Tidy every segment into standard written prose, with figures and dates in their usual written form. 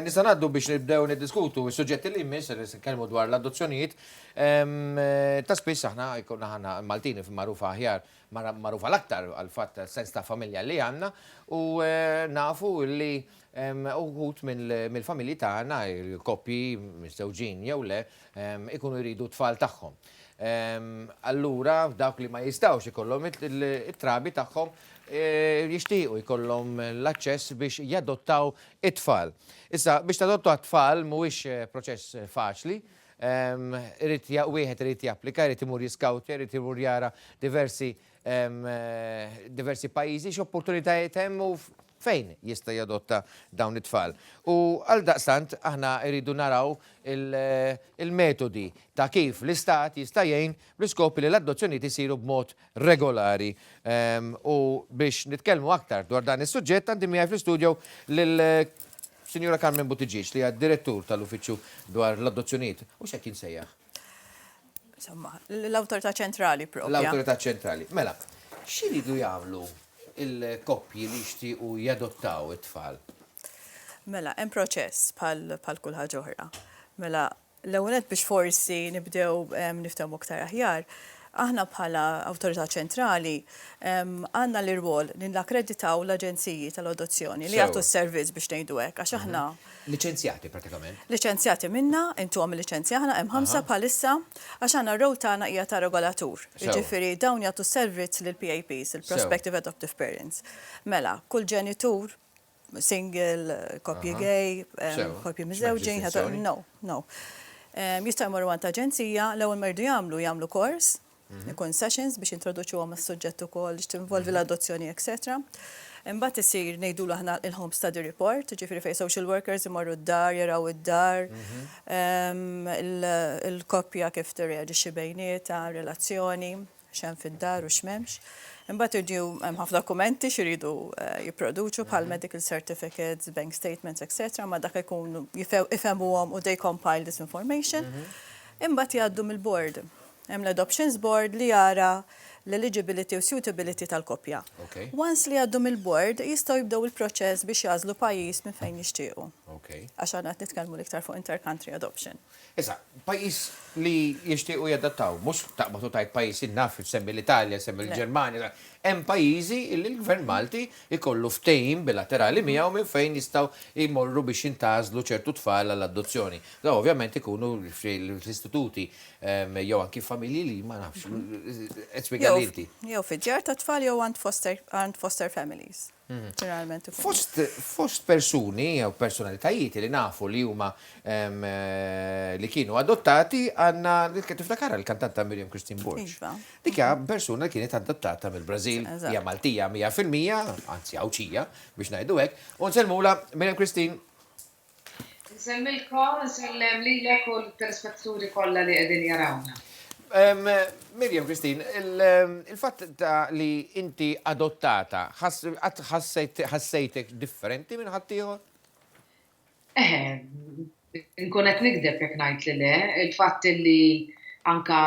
Nista' ngħaddu biex nibdew niddiskutu s-suġġetti li jmiss li se nkellmu dwar l-adozzjonijiet. Ta' spiss aħna jkollna ħana Maltini magħrufa aħjar magħrufa l-aktar għal fatt sens ta' familja li għandna u nafu li uħut mill-familji tagħna il-koppji mistewġin jew le ikunu jridu tfal tagħhom. Allura dawk li ma jistgħux ikollhom it-trabi tagħhom jixtiequ jkollhom l-aċċess biex jadottaw it-tfal. Issa biex tadottaw it-tfal mhuwiex proċess faċli. Wieħed irid japplika, irid imur jiskawtja, irid imur jara diversi pajjiżi x'opportunitajiet hemm u fejn jista' jadotta dawn it-tfal. U għaldaqstant aħna rridu naraw il-metodi ta' kif l-istat jista' jgħin bl-iskopi li l-adozzjonijiet isiru b'mod regolari. U biex nitkellmu aktar dwar dan is-suġġett għandi miegħi fl-istudju lill-Sinjura Carmen Buttigieg li hija direttur tal-Uffiċċju dwar l-adozzjonijiet. U x'hekk jinsejjaħ? Insomma, l-Awtorità Ċentrali propja. L-Awtorità Ċentrali. Mela, x'iridu jagħmlu il-koppji li jixtiequ jadottaw it-tfal? Mela, hemm proċess bħal kull ħaġa oħra. Mela, l-ewwel biex forsi nibdew niftehmu aktar aħjar, aħna bħala Awtorità Ċentrali għandna l-irwol li nakkreditaw l-aġenziji tal-adozzjoni li jagħtu s-servizz biex ngħidu hekk għax aħna Liċenzjati pratikament. Liċenzjati minna, intuhom il-liċenzja aħna hemm ħamsa bħalissa għax għandna r-row tagħna hija ta' regolatur. Jiġifieri dawn jagħtu servizz lil PAPs, il-Prospective Adoptive Parents. Mela, kull ġenitur single, koppji gay, koppji miżewġin, no. Jistgħu jmorru għand aġenzija, l-ewwel ma jridu jagħmlu kors, ikun sessions biex introduċuhom mas-suġġett ukoll biex tinvolvi l-adozzjoni, etc. Imbagħad isir ngħidulu aħna il-home study report, ġifieri fejn social workers imorru d-dar, jaraw id-dar, il-koppja kif tirreaġixxi bejnietha, relazzjoni, x'hemm fid-dar u x'm'hemmx. Imbagħad irġgħu hemm ħafna dokumenti x'iridu jipproduċu bħal medical certificates, bank statements, etc. Ma dak ikunu jifhmuhom u they compile this information. Imbagħad jgħaddu mill-board. Hemm l-Adoptions Board li jara l-eligibility u suitability tal-koppja. Once li għaddu mill-board, jistgħu jibdew il-proċess biex jażlu pajjiż minn fejn jixtiequ. Għax għandna qed nitkellmu l-iktar fuq inter-country adoption. Issa, pajjiż li jixtiequ jadattaw, mhux taqbad tajt pajjiż innaf semmi l-Italja, semmi l-Ġermanja, hemm pajjiżi li l-Gvern Malti jkollu ftehim bilaterali miegħu minn fejn jistgħu jmorru biex jintażlu ċertu tfal għall-adozzjoni. Da ovvjament ikunu l-istituti jew anki familji li ma nafx spjegali inti. Jew fiġġar ta' tfal jew għand foster families. Ġeneralment ikun. Fost persuni jew personalitajiet li nafu li huma li kienu adottati għandna tiftakar il-kantanta Miriam Christine Borch. Dik hija persuna li kienet adottata mill-Brażil, hija Maltija 100%, anzi Awċija biex ngħidu hekk, u nsellmula Miriam Christine. Nsellmilkom, nsellem lilek u l-telespettaturi kollha li qegħdin jarawna. Miriam Christine, il-fatt li inti adottata, ħassejtek differenti minn ħaddieħor? Nkun qed nikdeb jekk ngħid li le, il-fatt li anka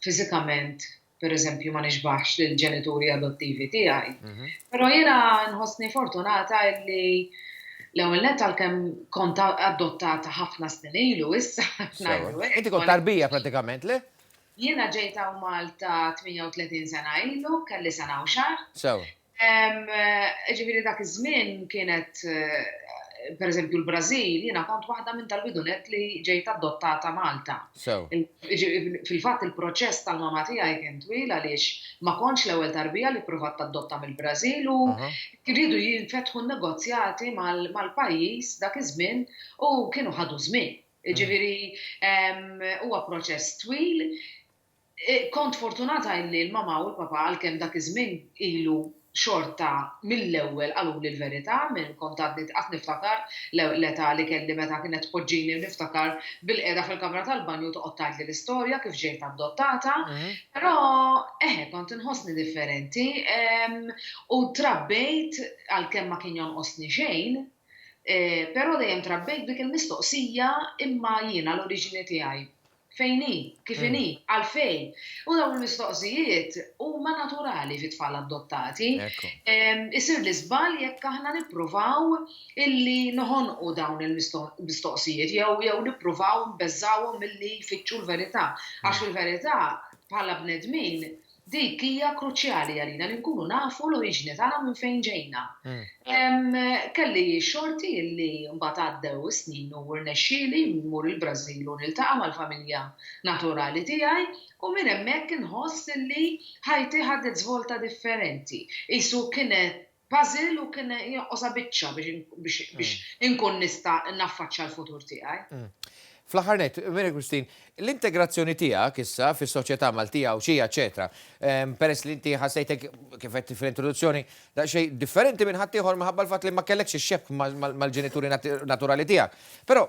fiżikament, pereżempju ma nixbaħx lill-ġenituri adottivi tiegħi. Però jiena nħossni fortunata li l-ewwel nett għalkemm kont adottata ħafna snin ilu issa ngħidu hekk. Inti kont tarbija pratikament le? Jiena ġejt hawn Malta 38 sena ilu, kelli sena u xahar. Ġifieri dak iż-żmien kienet pereżempju l-Brażil, jiena kont waħda minn tal-bidunet li ġejt adottata Malta. Fil-fatt il-proċess tal-mama tiegħi kien twil għaliex ma kontx l-ewwel tarbija li provat tadotta mill-Brażil u jridu jinfetħu negozjati mal-pajjiż dak iż-żmien u kienu ħadu żmien. Ġifieri huwa proċess twil. Kont fortunata li l-mama u l-papa għalkemm dak iż-żmien ilu xorta mill-ewwel qalu li l-verità minn kont qatt niftakar l-età li kelli meta kienet tpoġġini niftakar bil-qiegħda fil-kamra tal-banju toqgħod tgħidli l-istorja kif ġejt adottata, però kont inħossni differenti u trabbejt għalkemm ma kien jonqosni xejn, però dejjem trabbejt dik il-mistoqsija imma jiena l-oriġini tiegħi fejni, kifini, għalfejn. U dawn il-mistoqsijiet huma naturali fit tfal adottati. Isir li żball jekk aħna nippruvaw illi noħonqu dawn il-mistoqsijiet jew nippruvaw nbeżżawhom milli jfittxu l-verità. Għax il-verità bħala bnedmin dik hija kruċjali għalina li nkunu nafu l-oriġini tagħna minn fejn ġejna. Kelli xorti li mbagħad għaddew snin u rnexxieli mmur il-Brażil u niltaqa' mal-familja naturali tiegħi u minn hemmhekk inħoss li ħajti ħadet żvolta differenti. Isu kienet puzzle u kien joqosa biċċa biex inkun nista' naffaċċja l-futur tiegħi. Fl-aħħar Mary Christine, l-integrazzjoni tiegħek issa fis-soċjetà Maltija u xija eċetera, peress li inti ħassejtek kif qed fil-introduzzjoni daqsxejn differenti minn ħadd ieħor minħabba l-fatt li ma kellekx ix-xekk mal-ġenituri naturali tiegħek. Però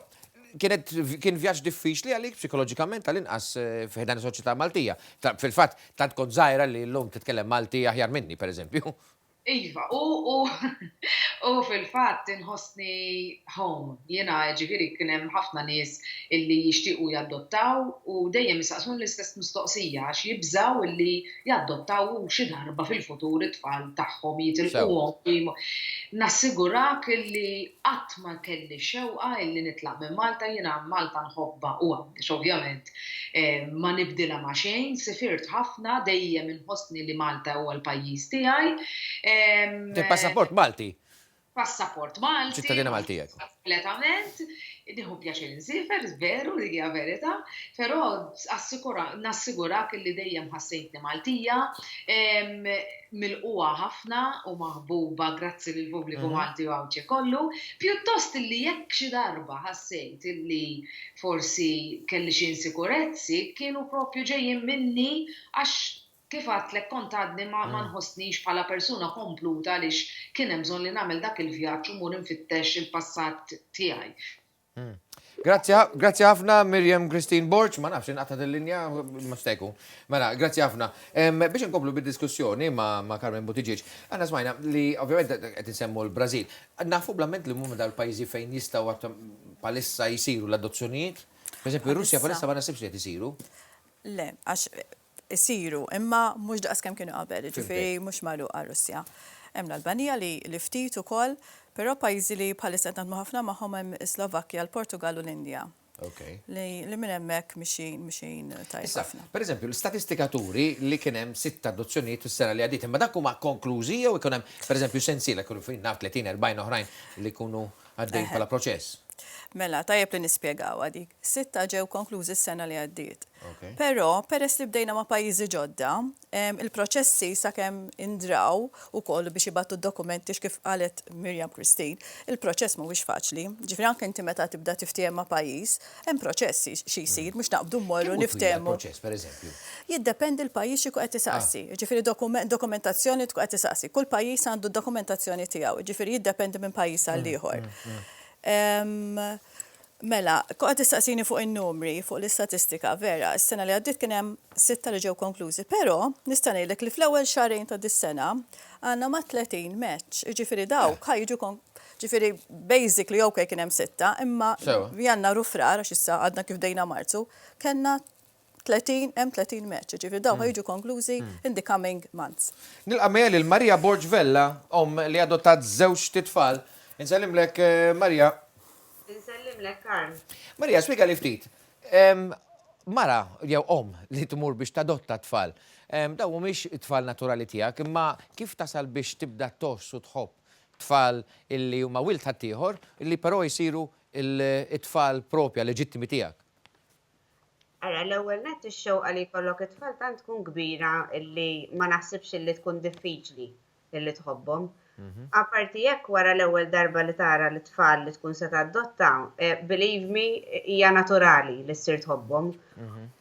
kien vjaġġ diffiċli għalik psikoloġikament għal-inqas f'ħedan is-soċjetà Maltija. Fil-fatt tant kont żgħira li llum titkellem Malti aħjar minni, pereżempju. Iva, u fil-fatt inħossni home. Jiena ġifieri kien hemm ħafna nies illi jixtiequ jaddottaw u dejjem jistaqsun l-istess mistoqsija għax jibżgħu illi jaddottaw xi darba fil-futur it-tfal tagħhom jitilquhom. Nassigurak illi qatt ma kelli xewqa illi nitlaq minn Malta, jiena Malta nħobba u għandix ovvjament ma nibdilha ma' xejn, sifirt ħafna dejjem inħossni li Malta huwa l-pajjiż tiegħi. Passaport Malti. Passaport Malti. ċittadina Maltija. Kompletament. Nieħu pjaċir insifer, veru, dik hija verità, però nassigurak li dejjem ħassejtni Maltija, milquha ħafna u maħbuba grazzi lill pubbliku Malti u għawċi kollu, pjuttost li jekk xi darba ħassejt illi forsi kelli xi insikurezzi kienu propju ġejjin minni għax kif għatlek kont għadni ma nħossnix bħala persuna kompluta għaliex kien hemm bżonn li nagħmel dak il-vjaġġ u mur infittex il-passat tiegħi. Grazzi ħafna Miriam Christine Borch, ma nafx inqata' il-linja ma steku. Mela, grazzi ħafna. Biex inkomplu bid-diskussjoni ma' Carmen Buttigieg, għandna smajna li ovvjament qed insemmu l-Brażil. Nafu blamment li huma dal-pajjiżi fejn jistgħu palissa jsiru l-adozzjonijiet. Pereżempju, Russja palissa ma nasibx li qed isiru. Le, għax isiru, imma mhux daqs kemm kienu qabel, ġifieri mhux magħluqa Russja. Hemm l-Albanija li ftit ukoll, però pajjiżi li bħalissa qed nagħmlu ħafna magħhom hemm Slovakkja, l-Portugal u l-Indja. Li minn hemmhekk mixin tajjeb ħafna. Pereżempju, l-statistikaturi li kien hemm 6 adozzjonijiet fis-sena li għaddiet, imma dak huma konklużi jew ikun hemm pereżempju sensiela kienu fin naf 30-40 oħrajn li jkunu għaddejn bħala proċess. Mela, tajjeb li nispjegaw għadik. 6 ġew konklużi s-sena li għaddiet. Però, peress li bdejna ma' pajjiżi ġodda, il-proċessi sakemm indraw ukoll biex jibattu d-dokumenti kif qalet Miriam Christine, il-proċess mhuwiex faċli. Ġifieri anke inti meta tibda tiftehim ma' pajjiż, hemm proċessi xi jsir mhux naqbdu mmorru niftehmu. Proċess, pereżempju. Jiddependi l-pajjiż xi qed isaqsi. Ġifieri dokumentazzjoni tkun qed isaqsi. Kull pajjiż għandu d-dokumentazzjoni tiegħu, ġifieri jiddependi minn pajjiż għal ieħor. Mela, qed tistaqsini fuq in-numri, fuq l-istatistika, vera, s-sena li għaddit kien hemm 6 li ġew konklużi, però nista' ngħidlek li fl-ewwel xahrejn ta' dis-sena għandna ma' 30 match, ġifieri dawk ħajġu ġifieri basically okay kien hemm 6, imma jannaru frar għax issa għadna kif dejna Marzu, kellna 30 match, ġifieri dawk ħajġu konklużi in the coming months. Nilqa' mejja lil Marija Borch Vella, li adottat 2 titfal. Insellimlek Marja. Insellimlek Karl. Marja, spjega li ftit. Mara jew li tmur biex tadotta tfal. Daw mhumiex tfal naturali tiegħek, imma kif tasal biex tibda toss u tħobb tfal illi huma wild ħaddieħor illi però jsiru it-tfal propja leġittimi tiegħek? Ara, l-ewwel nett ix-xewqa li jkollok it-tfal tant tkun kbira illi ma naħsibx illi tkun diffiċli illi tħobbhom. Apparti jekk wara l-ewwel darba li tara l-tfal li tkun se tadotta, believe me, hija naturali li ssir tħobbhom.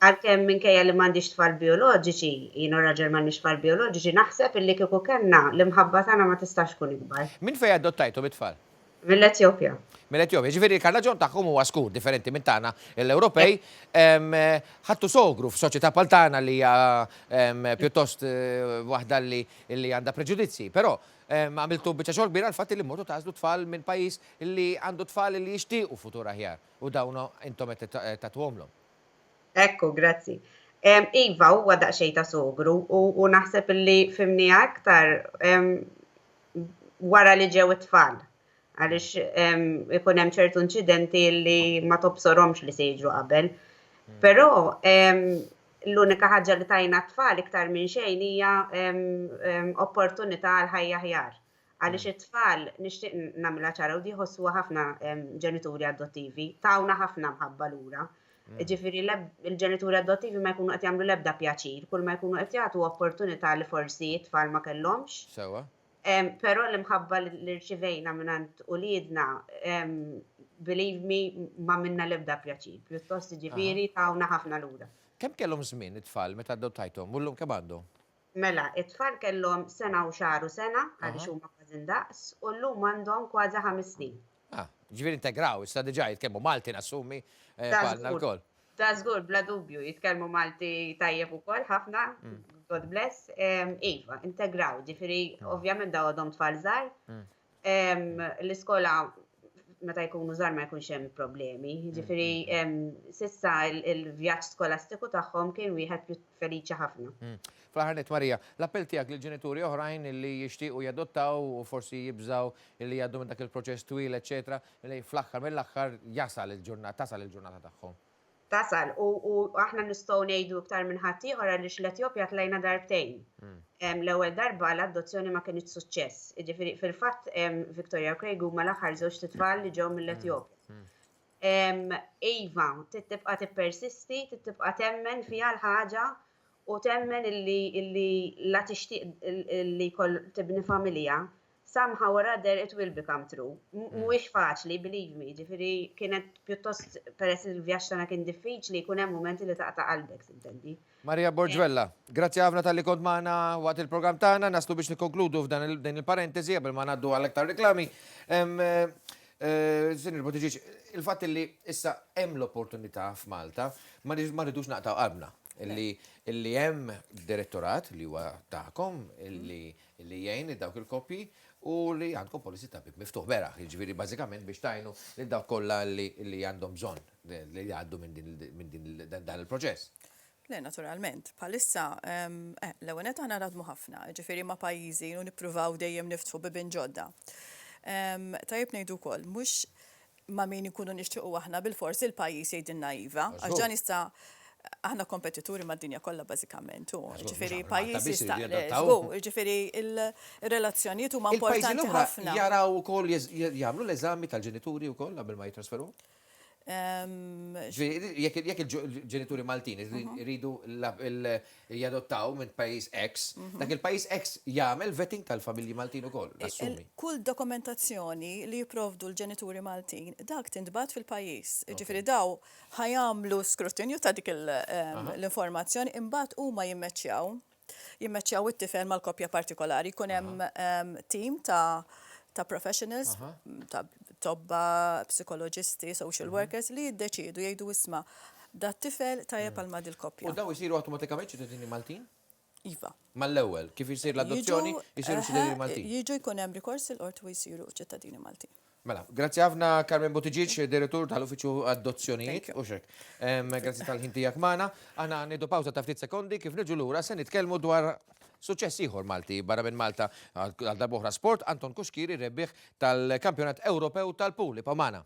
Għalkemm minkejja li m'għandix tfal bioloġiċi, jien u raġel m'għandix tfal bioloġiċi, naħseb illi kieku kellna l-imħabba tagħna ma tistax tkun ikbar. Min fejn adottajtu bit-tfal? Mill-Etjopja. Mill-Etjopja, ġifieri il-karnaġon tagħhom huwa skur differenti minn tagħna l-Ewropej. Ħadtu sogru f'soċjetà bħal tagħna li hija pjuttost waħda li għandha preġudizzi, però għamiltu biċċa xogħol kbira l-fatt li mmortu tażlu tfal minn pajjiż li għandu tfal li jixtiequ futur aħjar u dawn intom qed tagħtuhomlhom. Ekku, grazzi. Iva, huwa daqsxejn ta' sogru u naħseb li fimni aktar wara li ġew it-tfal. Għaliex ikun hemm ċertu inċidenti li ma tobsorhomx li se jiġru qabel. Però l-unika ħaġa li tajna t-tfal iktar minn xejn hija opportunità għal ħajja ħjar. Għaliex it-tfal nixtieq nagħmilha ċara u jħossuha ħafna ġenituri adottivi, tawna ħafna mħabba lura. Ġifieri il-ġenituri adottivi ma jkunu qed jagħmlu l-ebda pjaċir, kull ma jkunu qed jagħtu opportunità li forsi t-tfal ma kellhomx. Sewa. Però l-imħabba li rċivejna mingħand uliedna, believe me, ma minna l-ebda pjaċir. Pjuttost ġifieri tawna ħafna lura. Kemm kellhom żmien it-tfal meta adottajthom? Mullhom kemm għandhom? Mela, it-tfal kellhom sena u xahar u sena għaliex huma kważi ndaqs u llum għandhom kważi 5 snin. Ġifieri integraw, issa diġà jitkellmu Malti nassumi bħalna l-koll. Da żgur, bla dubju, jitkellmu Malti tajjeb ukoll ħafna, God bless. Iva, integraw, ġifieri ovvjament daw għadhom tfal żgħar. L-iskola meta jkunu żgħar ma jkunx hemm problemi. Ġifieri sissa il-vjaġġ skolastiku tagħhom kien wieħed feliċi ħafna. Fl-ħarnet Marija, l-appell tiegħek lil ġenituri oħrajn li jixtiequ jadottaw u forsi jibżaw li jgħaddu minn dak il-proċess twil, eċetera, li fl-aħħar mill-aħħar tasal il-ġurnata tagħhom. Tasal, u aħna nistgħu ngħidu iktar minn ħadd ieħor għaliex l-Etjopja tlajna darbtejn. L-ewwel darba l-adozzjoni ma kienx suċċess. Jiġifieri fil-fatt Victoria Craig huma l-aħħar żewġ titfal li ġew mill-Etjopja. Iva, tibqa' tippersisti, tibqa' temmen fiha l-ħaġa u temmen illi la tixtieq li tibni familja, somehow or other it will become true. Mhuwiex faċli, believe me, ġifieri kienet pjuttost peress il-vjaġġ tagħna kien diffiċli, jkun hemm mumenti li taqta' qalbek, intendi. Marija Borġvella, grazzi ħafna tal-li kont magħna waqt il-programm tagħna, naslu biex nikkonkludu f'dan il-parentesi qabel ma ngħaddu għal aktar reklami. Sinir Botiġiġ, il-fatt li issa hemm l-opportunità f'Malta ma rridux naqtaw qalbna. Illi hemm direttorat li huwa tagħkom illi jgħin dawk il-koppji u li għandkom policy ta' bib miftuħ beraħ, jiġifieri bażikament biex tajnu lil dawk kollha li għandhom bżonn li jgħaddu minn dan il-proċess. Le, naturalment. Bħalissa, l-ewwel aħna radmu ħafna, ġifieri ma' pajjiżi u nippruvaw dejjem niftħu bibin ġodda. Tajjeb ngħidu wkoll, mhux ma' min ikunu nixtiequ aħna bil-forsi il-pajjiż jgħidilna iva, għax ġan issa aħna kompetituri mad-dinja kollha bażikament. Ġifieri pajjiż jistaqlel. Ġifieri il-relazzjonijiet huma importanti ħafna. Jaraw ukoll jagħmlu l-eżami tal-ġenituri wkoll qabel ma jitrasferu? Jekk il-ġenituri Maltin iridu jadottaw minn pajjiż X, dak il-pajjiż X jagħmel vetting tal-familji Maltin ukoll, assumi. Kull dokumentazzjoni li jipprovdu l-ġenituri Maltin, dak tintbagħat fil-pajjiż. Ġifieri daw ħajamlu skrutinju ta' dik l-informazzjoni imbagħad huma jimmeċċjaw it-tifel mal-koppja partikolari, jkun hemm tim ta' professionals, ta' tobba, psikoloġisti, social workers li jiddeċidu jgħidu isma' da tifel tajjeb għal mad il-koppja. U daw jisiru awtomatikament ċittadini Maltin? Iva. Mal-ewwel, kif isir l-adozzjoni, jisiru ċittadini Maltin? Jiġu jkun hemm rikors il-qorti u jsiru ċittadini Maltin. Mela, grazzi ħafna Carmen Botiġiġ, direttur tal-Uffiċċju Adozzjonijiet, u xek. Grazzi tal-ħin tiegħek magħna. Aħna nieħdu pawża ta' ftit sekondi kif niġu lura se nitkellmu dwar suċċess ieħor Malti barra minn Malta għal darbohra sport, Anton Kuxkiri rebbieħ tal-Kampjonat Ewropew tal-Pool. Pamana.